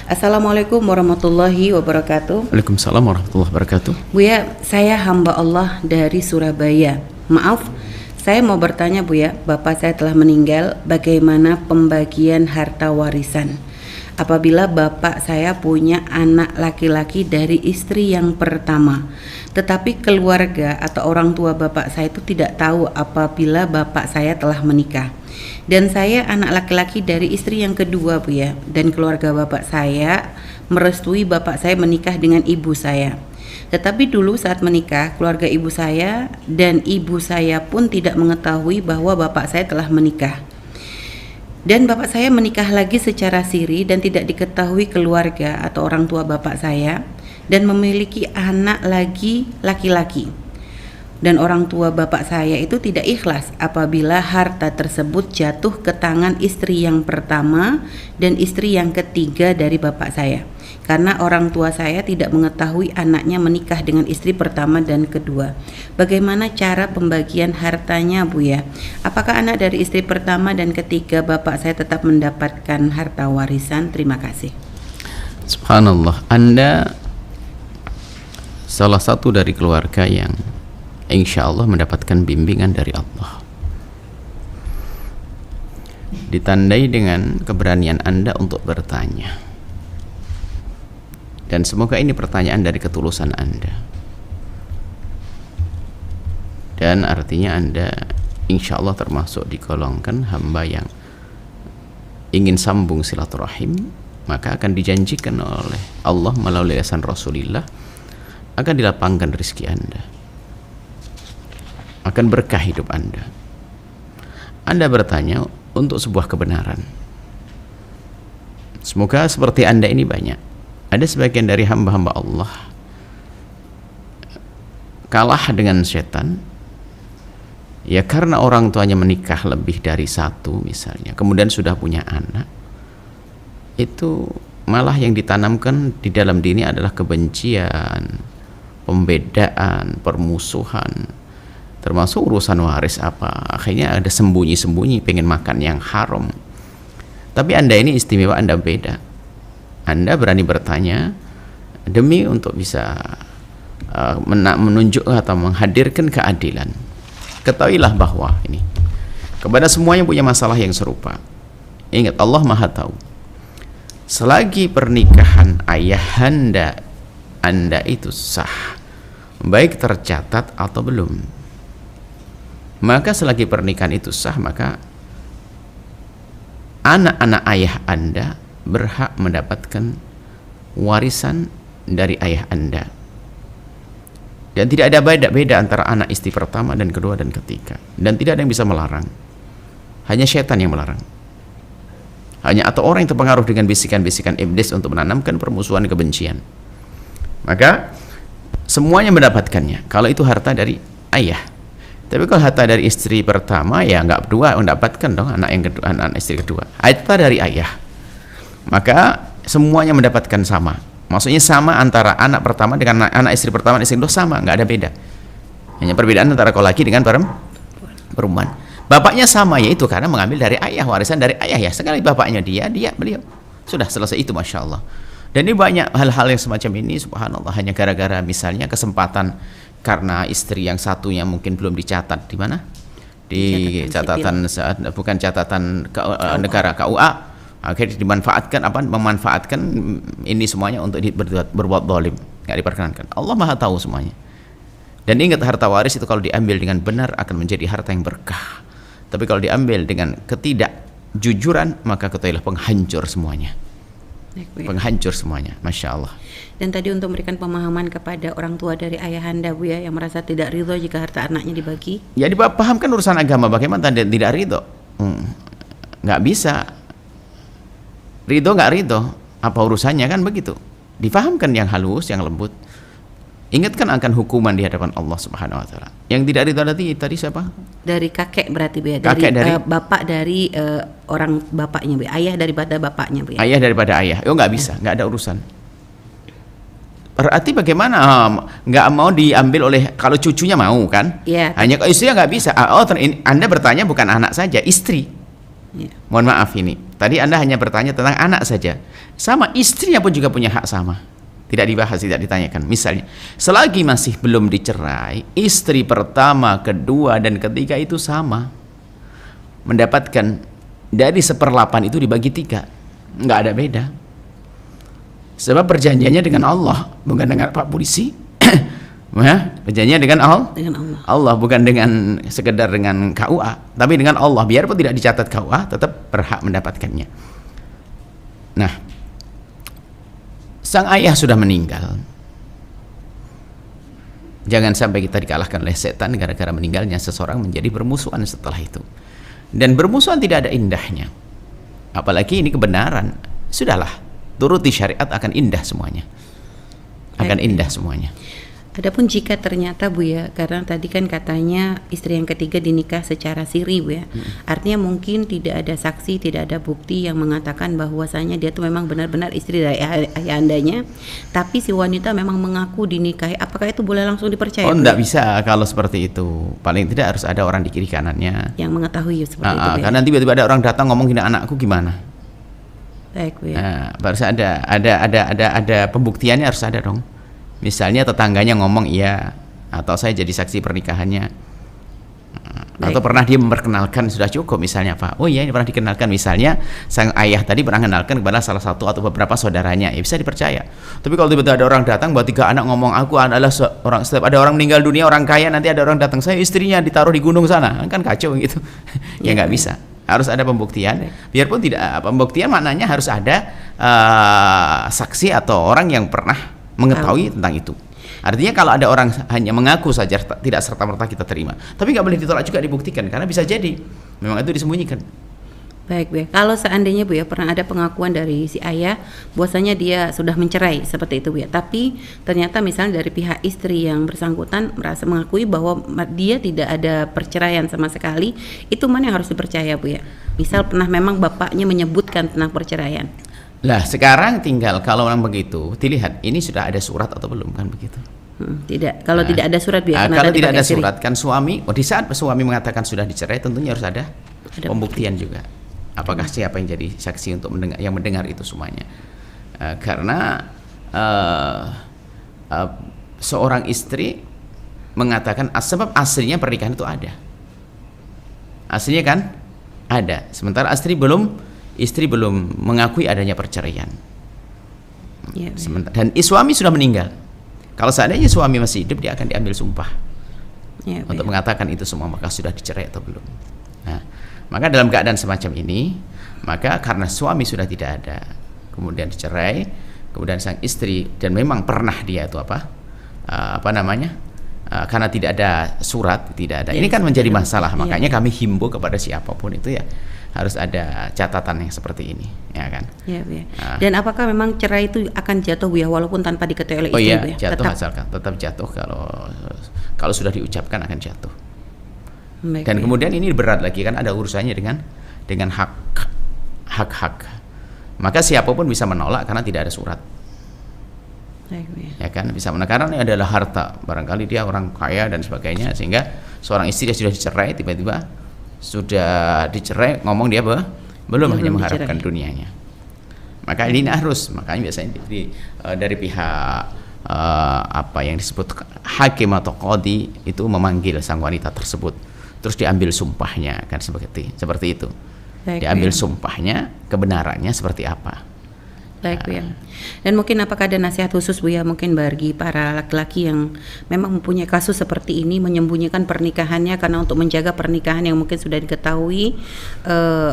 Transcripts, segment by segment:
Assalamualaikum warahmatullahi wabarakatuh. Waalaikumsalam warahmatullahi wabarakatuh. Buya, saya hamba Allah dari Surabaya. Maaf, saya mau bertanya Buya, bapak saya telah meninggal, bagaimana pembagian harta warisan? Apabila bapak saya punya anak laki-laki dari istri yang pertama, tetapi keluarga atau orang tua bapak saya itu tidak tahu apabila bapak saya telah menikah. Dan saya anak laki-laki dari istri yang kedua Buya, dan keluarga bapak saya merestui bapak saya menikah dengan ibu saya. Tetapi dulu saat menikah, keluarga ibu saya dan ibu saya pun tidak mengetahui bahwa bapak saya telah menikah. Dan bapak saya menikah lagi secara siri dan tidak diketahui keluarga atau orang tua bapak saya, dan memiliki anak lagi laki-laki. Dan orang tua bapak saya itu tidak ikhlas apabila harta tersebut jatuh ke tangan istri yang pertama dan istri yang ketiga dari bapak saya, karena orang tua saya tidak mengetahui anaknya menikah dengan istri pertama dan kedua. Bagaimana cara pembagian hartanya Buya? Apakah anak dari istri pertama dan ketiga bapak saya tetap mendapatkan harta warisan? Terima kasih. Subhanallah, Anda salah satu dari keluarga yang insya Allah mendapatkan bimbingan dari Allah, ditandai dengan keberanian Anda untuk bertanya, dan semoga ini pertanyaan dari ketulusan Anda, dan artinya Anda insya Allah termasuk digolongkan hamba yang ingin sambung silaturahim, maka akan dijanjikan oleh Allah melalui lisan Rasulullah akan dilapangkan rezeki Anda, akan berkah hidup Anda. Anda bertanya untuk sebuah kebenaran. Semoga seperti Anda ini banyak. Ada sebagian dari hamba-hamba Allah kalah dengan setan, ya karena orang tuanya menikah lebih dari satu misalnya, kemudian sudah punya anak, itu malah yang ditanamkan di dalam diri adalah kebencian, pembedaan, permusuhan, termasuk urusan waris apa. Akhirnya ada sembunyi-sembunyi pengen makan yang haram. Tapi Anda ini istimewa, Anda beda. Anda berani bertanya demi untuk bisa menunjuk atau menghadirkan keadilan. Ketahuilah bahwa ini kepada semua yang punya masalah yang serupa, ingat Allah Maha Tahu. Selagi pernikahan ayahanda Anda itu sah, baik tercatat atau belum, maka selagi pernikahan itu sah, maka anak-anak ayah Anda berhak mendapatkan warisan dari ayah Anda. Dan tidak ada beda-beda antara anak istri pertama dan kedua dan ketiga. Dan tidak ada yang bisa melarang. Hanya syaitan yang melarang. Hanya atau orang yang terpengaruh dengan bisikan-bisikan iblis untuk menanamkan permusuhan, kebencian. Maka semuanya mendapatkannya kalau itu harta dari ayah. Tapi kalau harta dari istri pertama, ya nggak berdua mendapatkan dong, anak yang kedua, anak istri kedua. Harta dari ayah, maka semuanya mendapatkan sama. Maksudnya sama antara anak pertama dengan anak istri pertama dan istri kedua, sama, nggak ada beda. Hanya perbedaan antara laki dengan perempuan. Bapaknya sama, yaitu karena mengambil dari ayah, warisan dari ayah ya. Sekali bapaknya beliau. Sudah selesai itu, Masya Allah. Dan ini banyak hal-hal yang semacam ini, subhanallah, hanya gara-gara misalnya kesempatan karena istri yang satunya mungkin belum dicatat di mana? Di catatan saat, bukan catatan negara KUA. Akhirnya memanfaatkan ini semuanya untuk berbuat zalim, nggak diperkenankan. Allah Maha Tahu semuanya. Dan ingat, harta waris itu kalau diambil dengan benar akan menjadi harta yang berkah. Tapi kalau diambil dengan ketidakjujuran, maka ketahuilah penghancur semuanya. Penghancur semuanya, Masya Allah. Dan tadi untuk memberikan pemahaman kepada orang tua dari ayahanda Buya yang merasa tidak ridho jika harta anaknya dibagi. Ya dipahamkan urusan agama, bagaimana tidak ridho? Nggak bisa. Ridho nggak ridho, apa urusannya, kan begitu. Difahamkan yang halus, yang lembut. Ingatkan akan hukuman di hadapan Allah Subhanahu Wa Taala. Yang tidak ridho tadi siapa? Dari kakek berarti Bu ya. Dari bapak dari orang bapaknya Bu. Ayah daripada bapaknya Bu ya. Ayah daripada ayah. Nggak bisa, nggak ada urusan. Berarti bagaimana? Nggak mau diambil oleh, kalau cucunya mau kan? Iya. Hanya kalau istrinya nggak bisa. Anda bertanya bukan anak saja, istri. Ya. Mohon maaf ini. Tadi Anda hanya bertanya tentang anak saja. Sama istrinya pun juga punya hak sama. Tidak dibahas, tidak ditanyakan. Misalnya, selagi masih belum dicerai, istri pertama, kedua, dan ketiga itu sama. Mendapatkan dari 1/8 itu dibagi 3. Nggak ada beda. Sebab perjanjiannya dengan Allah, bukan dengan Pak Polisi. Ya, perjanjiannya dengan Allah. Allah, bukan dengan sekedar dengan KUA, tapi dengan Allah. Biarpun tidak dicatat KUA, tetap berhak mendapatkannya. Nah, sang ayah sudah meninggal. Jangan sampai kita dikalahkan oleh setan gara-gara meninggalnya seseorang, menjadi bermusuhan setelah itu. Dan bermusuhan tidak ada indahnya. Apalagi ini kebenaran. Sudahlah, turuti syariat, akan indah semuanya. Akan indah semuanya. Adapun jika ternyata Bu ya, karena tadi kan katanya istri yang ketiga dinikah secara siri Bu ya, artinya mungkin tidak ada saksi, tidak ada bukti yang mengatakan bahwasanya dia tuh memang benar-benar istri dari ayah andanya, tapi si wanita memang mengaku dinikahi, apakah itu boleh langsung dipercaya? Oh, enggak bisa kalau seperti itu. Paling tidak harus ada orang di kiri kanannya yang mengetahui seperti itu. Karena tiba-tiba ada orang datang ngomong gini, anakku gimana? Baik Bu ya. Nah, harus ada pembuktiannya, harus ada dong. Misalnya tetangganya ngomong iya, atau saya jadi saksi pernikahannya, atau pernah dia memperkenalkan, sudah cukup. Misalnya apa? Oh iya, ini pernah dikenalkan. Misalnya sang ayah tadi pernah mengenalkan kepada salah satu atau beberapa saudaranya, ya bisa dipercaya. Tapi kalau tiba-tiba ada orang datang, buat 3 anak ngomong aku adalah seorang, setiap ada orang meninggal dunia, orang kaya, nanti ada orang datang, saya istrinya ditaruh di gunung sana, kan kacau gitu. Ya nggak bisa. Harus ada pembuktian. Biarpun tidak pembuktian, maknanya harus ada saksi atau orang yang pernah mengetahui tentang itu. Artinya kalau ada orang hanya mengaku saja, tidak serta-merta kita terima. Tapi nggak boleh ditolak juga, dibuktikan, karena bisa jadi memang itu disembunyikan. Baik Bu ya. Kalau seandainya Bu ya pernah ada pengakuan dari si ayah bahwasanya dia sudah mencerai seperti itu Bu ya, tapi ternyata misalnya dari pihak istri yang bersangkutan merasa mengakui bahwa dia tidak ada perceraian sama sekali, itu mana yang harus dipercaya Bu ya? Misal pernah memang bapaknya menyebutkan tentang perceraian. Lah sekarang tinggal kalau memang begitu dilihat ini sudah ada surat atau belum, kan begitu. Tidak, kalau tidak ada surat biasa. Kalau tidak ada surat, kan suami, di saat suami mengatakan sudah dicerai, tentunya harus ada pembuktian juga. Apakah siapa yang jadi saksi untuk mendengar itu semuanya? Karena seorang istri mengatakan sebab aslinya pernikahan itu ada. Aslinya kan ada. Sementara istri belum mengakui adanya perceraian. Ya, dan suami sudah meninggal. Kalau seandainya suami masih hidup, dia akan diambil sumpah untuk mengatakan itu semua, maka sudah dicerai atau belum. Nah, maka dalam keadaan semacam ini, maka karena suami sudah tidak ada, kemudian dicerai, kemudian sang istri, dan memang pernah dia itu karena tidak ada surat, tidak ada. Ini kan menjadi masalah. Makanya kami himbau kepada siapapun itu ya, harus ada catatan yang seperti ini, ya kan? Ya. Dan apakah memang cerai itu akan jatuh Bu ya, walaupun tanpa diketahui oleh istri? Oh iya, jatuh, tetap jatuh kalau sudah diucapkan akan jatuh. Baik, dan kemudian ini berat lagi, kan ada urusannya dengan hak. Maka siapapun bisa menolak karena tidak ada surat. Ya kan, bisa menolak karena ini adalah harta, barangkali dia orang kaya dan sebagainya, sehingga seorang istri sudah dicerai, tiba-tiba sudah dicerai, ngomong dia belum hanya mengharapkan dunianya. Maka ini harus, makanya biasanya dari pihak yang disebut hakim atau qadhi itu memanggil sang wanita tersebut, terus diambil sumpahnya, kan seperti itu. Diambil sumpahnya, kebenarannya seperti apa. Baik Bu ya. Dan mungkin apakah ada nasihat khusus Bu ya, mungkin bagi para laki-laki yang memang mempunyai kasus seperti ini, menyembunyikan pernikahannya karena untuk menjaga pernikahan yang mungkin sudah diketahui,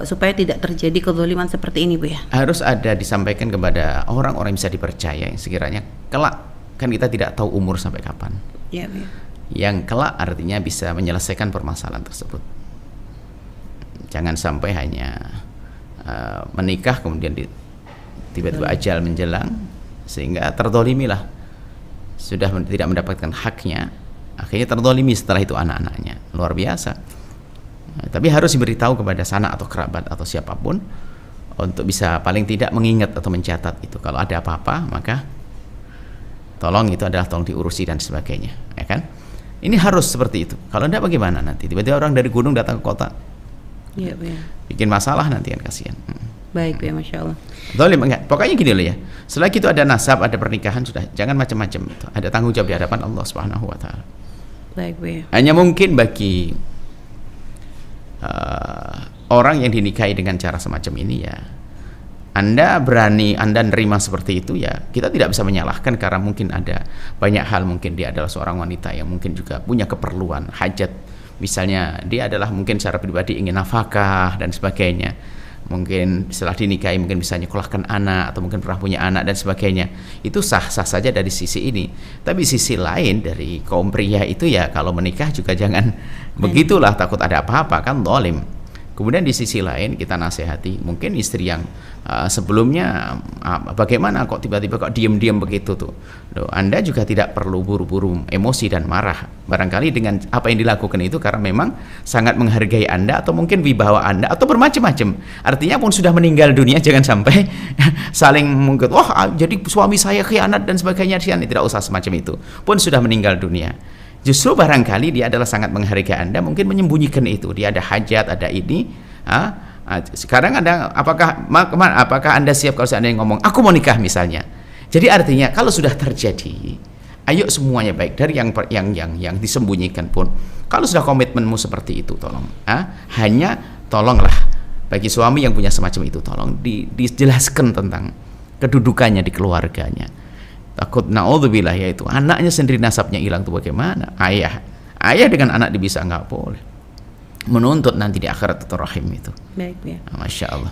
supaya tidak terjadi kezaliman seperti ini Bu ya? Harus ada disampaikan kepada orang-orang yang bisa dipercaya, yang sekiranya kelak, kan kita tidak tahu umur sampai kapan. Ya, Bu ya. Yang kelak artinya bisa menyelesaikan permasalahan tersebut. Jangan sampai hanya menikah kemudian tiba-tiba ajal menjelang sehingga terdolimilah, sudah tidak mendapatkan haknya, akhirnya terdolimi setelah itu anak-anaknya. Luar biasa. Tapi harus diberitahu kepada sanak atau kerabat atau siapapun untuk bisa paling tidak mengingat atau mencatat itu. Kalau ada apa-apa maka tolong diurusi dan sebagainya, ya kan? Ini harus seperti itu. Kalau tidak bagaimana nanti tiba-tiba orang dari gunung datang ke kota, bikin masalah nanti, kan kasihan. Baik Bu ya, Masya Allah. Zalim enggak. Pokoknya gini loh ya. Setelah itu ada nasab, ada pernikahan, sudah jangan macam-macam itu. Ada tanggung jawab di hadapan Allah Subhanahu wa taala. Baik Bu ya. Hanya mungkin bagi orang yang dinikahi dengan cara semacam ini ya, Anda berani, Anda nerima seperti itu ya, kita tidak bisa menyalahkan karena mungkin ada banyak hal, mungkin dia adalah seorang wanita yang mungkin juga punya keperluan, hajat. Misalnya dia adalah mungkin secara pribadi ingin nafkah dan sebagainya. Mungkin setelah dinikahi mungkin bisa nyekolahkan anak atau mungkin pernah punya anak dan sebagainya. Itu sah-sah saja dari sisi ini. Tapi sisi lain dari kaum pria itu ya kalau menikah juga jangan begitulah, takut ada apa-apa, kan zalim. Kemudian di sisi lain kita nasihati mungkin istri yang sebelumnya bagaimana kok tiba-tiba kok diam-diam begitu tuh. Loh, Anda juga tidak perlu buru-buru emosi dan marah. Barangkali dengan apa yang dilakukan itu karena memang sangat menghargai Anda atau mungkin wibawa Anda atau bermacam-macam. Artinya pun sudah meninggal dunia jangan sampai saling mungkin wah jadi suami saya khianat dan sebagainya, tidak usah semacam itu. Pun sudah meninggal dunia. Justru barangkali dia adalah sangat menghargai Anda, mungkin menyembunyikan itu. Dia ada hajat, ada ini. Sekarang Anda, apakah Anda siap kalau seandainya ngomong, aku mau nikah misalnya. Jadi artinya kalau sudah terjadi, ayo semuanya baik dari yang disembunyikan pun. Kalau sudah komitmenmu seperti itu, tolong. Hanya tolonglah bagi suami yang punya semacam itu, tolong dijelaskan tentang kedudukannya di keluarganya. Takut naudzubillah yaitu anaknya sendiri nasabnya hilang tuh bagaimana? Ayah dengan anak bisa nggak boleh menuntut nanti di akhirat itu rahim itu. Baik ya. Masya Allah.